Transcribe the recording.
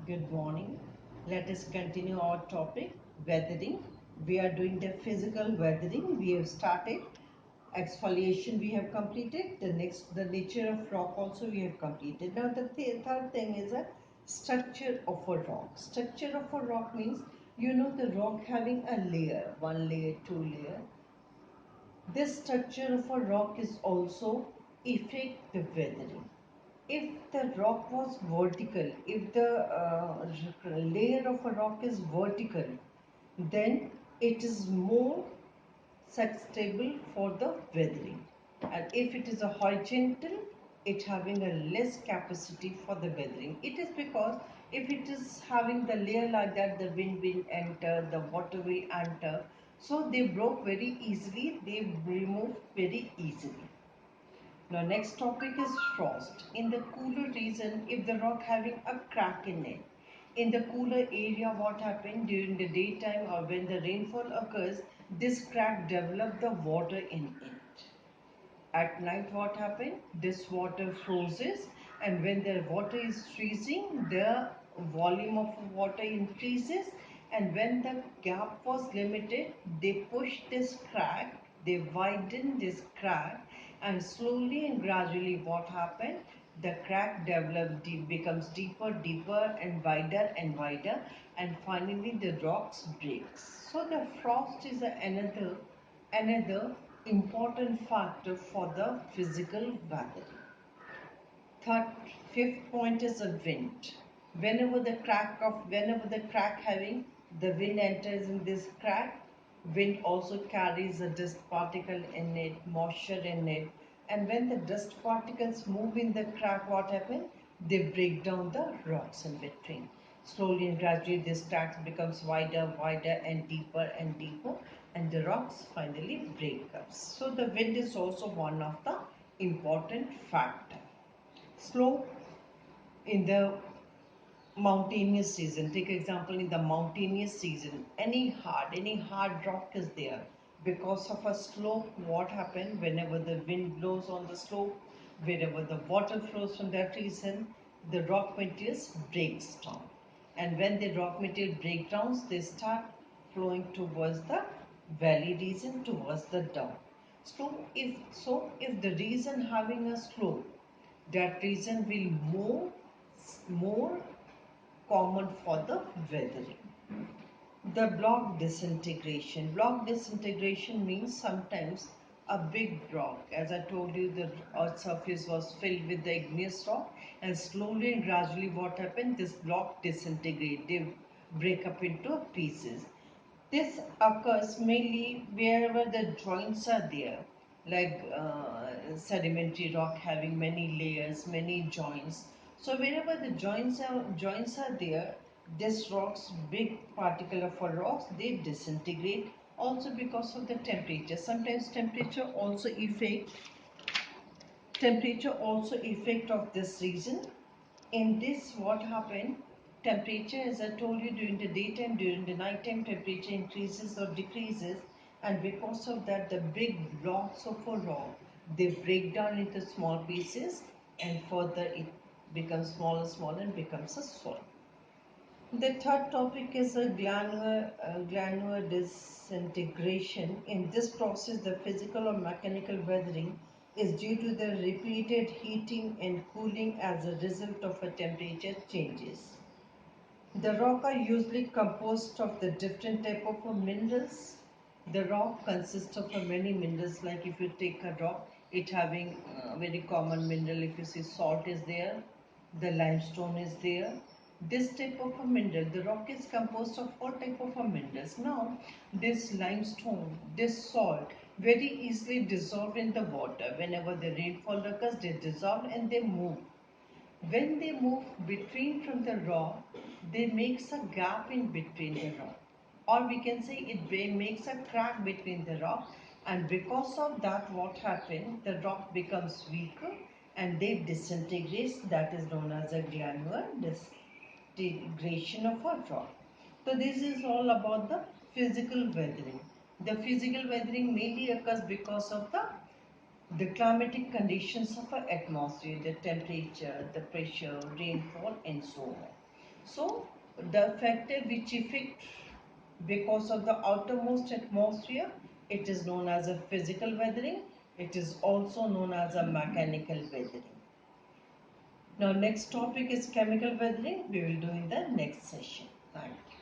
Good morning. Let us continue our topic, weathering. We are doing the physical weathering. We have started. Exfoliation we have completed. The nature of rock also we have completed. Now the third thing is a structure of a rock. Structure of a rock means the rock having a layer, one layer, two layer. This structure of a rock is also affect the weathering. If the rock was vertical, if the layer of a rock is vertical, then it is more susceptible for the weathering. And if it is a horizontal, it having a less capacity for the weathering. It is because if it is having the layer like that, the wind will enter, the water will enter. So they broke very easily, they remove very easily. Now next topic is frost. In the cooler region, if the rock having a crack in it, in the cooler area what happened during the daytime or when the rainfall occurs, this crack develop the water in it. At night what happened? This water freezes, and when the water is freezing, the volume of water increases, and when the gap was limited, they push this crack, they widen this crack, and slowly and gradually what happened? The crack becomes deeper, deeper, and wider, and finally the rocks breaks. So the frost is another important factor for the physical weathering. Fifth point is the wind. Whenever the crack having the wind enters in this crack, wind also carries a dust particle in it, moisture in it, and when the dust particles move in the crack, what happens? They break down the rocks in between. Slowly and gradually, this crack becomes wider, and deeper, and the rocks finally break up. So the wind is also one of the important factor. Slope in the mountainous season. Take example in the mountainous season. Any hard rock is there. Because of a slope, what happens whenever the wind blows on the slope, wherever the water flows from that region, the rock materials breaks down. And when the rock material break down, they start flowing towards the valley region, towards the down. If the region having a slope, that region will more common for the weathering. The block disintegration. Block disintegration means sometimes a big rock. As I told you, the earth's surface was filled with the igneous rock, and slowly and gradually what happened? This block disintegrate. They break up into pieces. This occurs mainly wherever the joints are there, like sedimentary rock having many layers, many joints. So wherever the joints are there, this rocks, big particle of a rocks, they disintegrate also because of the temperature. Sometimes temperature also effect of this region. In this, what happened? Temperature, as I told you, during the daytime, during the nighttime, temperature increases or decreases, and because of that, the big blocks of a rock, they break down into small pieces, and further it becomes smaller and becomes a soil. The third topic is a granular disintegration. In this process, the physical or mechanical weathering is due to the repeated heating and cooling as a result of a temperature changes. The rock are usually composed of the different type of minerals. The rock consists of many minerals. Like if you take a rock, it having very common mineral. If you see salt is there, the limestone is there. This type of a mineral, the rock is composed of all type of minerals. Now, this limestone, this salt, very easily dissolve in the water. Whenever the rainfall occurs, they dissolve and they move. When they move between from the rock, they makes a gap in between the rock, or we can say it makes a crack between the rock, and because of that what happens, the rock becomes weaker and they disintegrates. That is known as a granular disintegration of a rock. So this is all about the physical weathering. The physical weathering mainly occurs because of the climatic conditions of our atmosphere, the temperature, the pressure, rainfall, and so on. So the factor which affect because of the outermost atmosphere, it is known as a physical weathering. It is also known as a mechanical weathering. Now next topic is chemical weathering. We will do in the next session. Thank you.